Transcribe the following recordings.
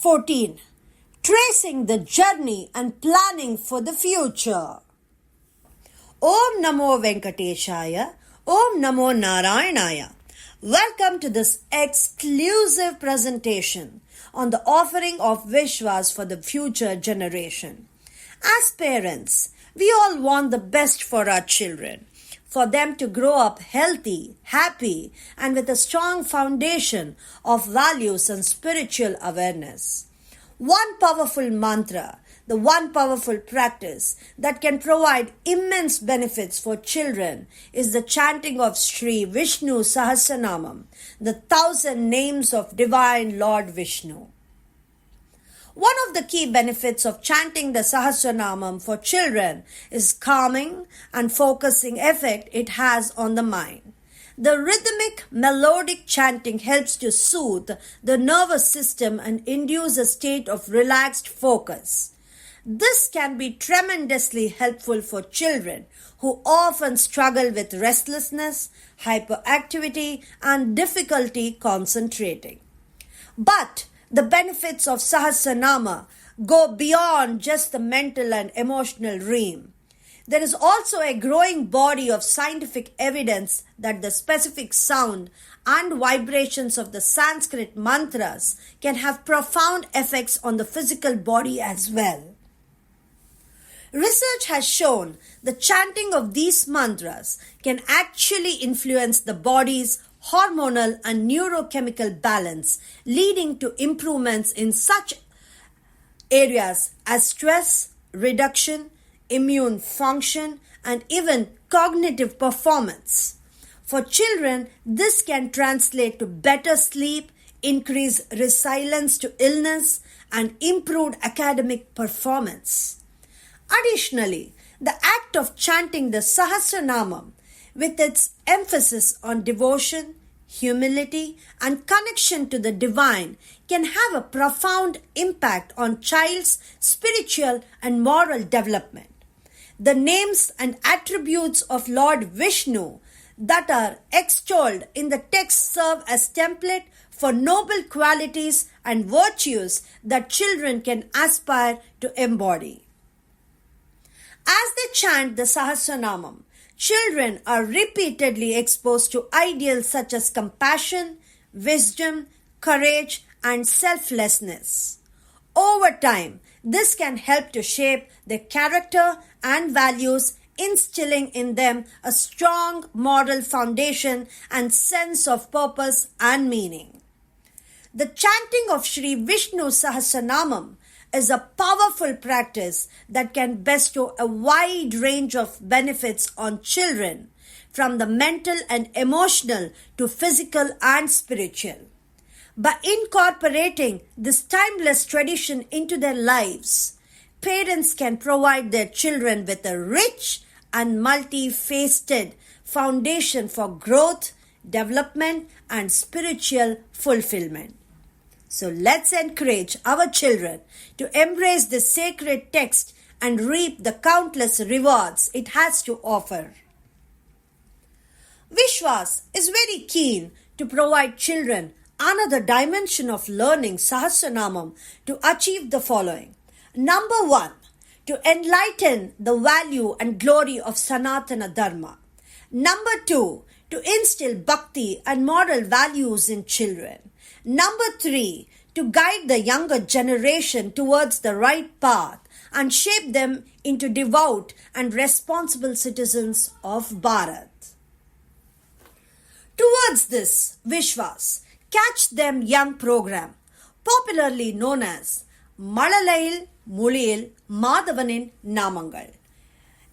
14. Tracing the journey and planning for the future. Om Namo Venkateshaya, Om Namo Narayanaya. Welcome to this exclusive presentation on the offering of Vishwas for the future generation. As parents, we all want the best for our children, for them to grow up healthy, happy, and with a strong foundation of values and spiritual awareness. One powerful mantra, the one powerful practice that can provide immense benefits for children is the chanting of Sri Vishnu Sahasranamam, the 1,000 names of Divine Lord Vishnu. One of the key benefits of chanting the Sahasranamam for children is calming and focusing effect it has on the mind. The rhythmic, melodic chanting helps to soothe the nervous system and induce a state of relaxed focus. This can be tremendously helpful for children who often struggle with restlessness, hyperactivity, and difficulty concentrating. But the benefits of Sahasranama go beyond just the mental and emotional realm. There is also a growing body of scientific evidence that the specific sound and vibrations of the Sanskrit mantras can have profound effects on the physical body as well. Research has shown the chanting of these mantras can actually influence the body's hormonal and neurochemical balance, leading to improvements in such areas as stress reduction, immune function, and even cognitive performance. For children, this can translate to better sleep, increased resilience to illness, and improved academic performance. Additionally, the act of chanting the Sahasranamam, with its emphasis on devotion, humility, and connection to the divine, can have a profound impact on child's spiritual and moral development. The names and attributes of Lord Vishnu that are extolled in the text serve as template for noble qualities and virtues that children can aspire to embody. As they chant the Sahasranamam, children are repeatedly exposed to ideals such as compassion, wisdom, courage, and selflessness. Over time, this can help to shape their character and values, instilling in them a strong moral foundation and sense of purpose and meaning. The chanting of Sri Vishnu Sahasranamam is a powerful practice that can bestow a wide range of benefits on children, from the mental and emotional to physical and spiritual. By incorporating this timeless tradition into their lives, parents can provide their children with a rich and multifaceted foundation for growth, development, and spiritual fulfillment. So let's encourage our children to embrace this sacred text and reap the countless rewards it has to offer. Vishwas is very keen to provide children another dimension of learning Sahasranamam to achieve the following. Number 1, to enlighten the value and glory of Sanatana Dharma. Number 2, to instill bhakti and moral values in children. Number 3, to guide the younger generation towards the right path and shape them into devout and responsible citizens of Bharat. Towards this, Vishwas Catch Them Young program, popularly known as Malalayil Muliyil Madhavanin Namangal,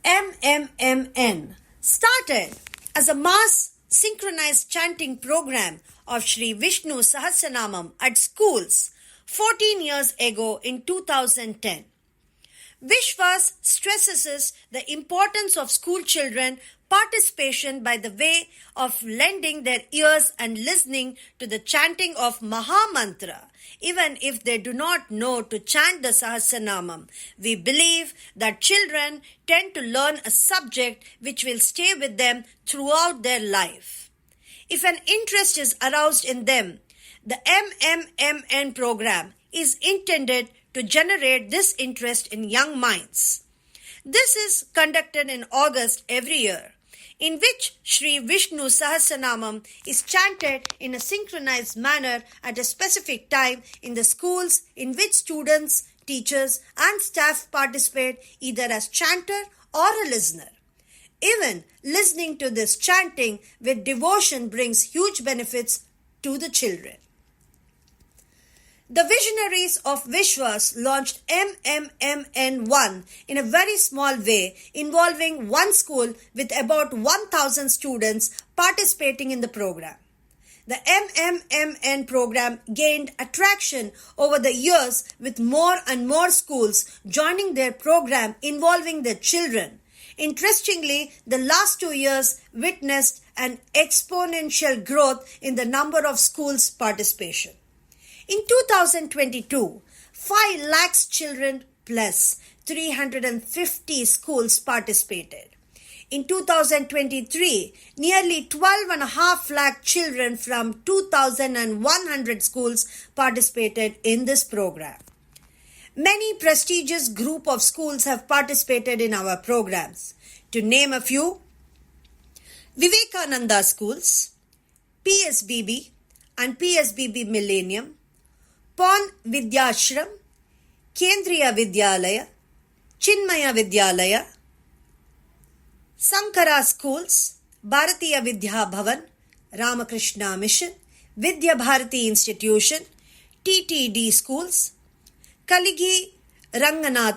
MMMN, started as a mass synchronized chanting program of Sri Vishnu Sahasranamam at schools 14 years ago in 2010. Vishwas stresses the importance of school children participation by the way of lending their ears and listening to the chanting of Mahamantra, even if they do not know to chant the Sahasranamam. We believe that children tend to learn a subject which will stay with them throughout their life. If an interest is aroused in them, the MMMN program is intended to generate this interest in young minds. This is conducted in August every year, in which Sri Vishnu Sahasranamam is chanted in a synchronized manner at a specific time in the schools in which students, teachers, and staff participate either as chanter or a listener. Even listening to this chanting with devotion brings huge benefits to the children. The visionaries of Vishwas launched MMMN1 in a very small way, involving one school with about 1,000 students participating in the program. The MMMN program gained attraction over the years with more and more schools joining their program involving their children. Interestingly, the last 2 years witnessed an exponential growth in the number of schools' participation. In 2022, 5 lakhs children plus 350 schools participated. In 2023, nearly 12.5 lakh children from 2,100 schools participated in this program. Many prestigious group of schools have participated in our programs. To name a few, Vivekananda Schools, PSBB and PSBB Millennium, Pon Vidyashram, Kendriya Vidyalaya, Chinmaya Vidyalaya, Sankara Schools, Bharatiya Vidya Bhavan, Ramakrishna Mission, Vidya Bharati Institution, TTD Schools, Kaligi Ranganath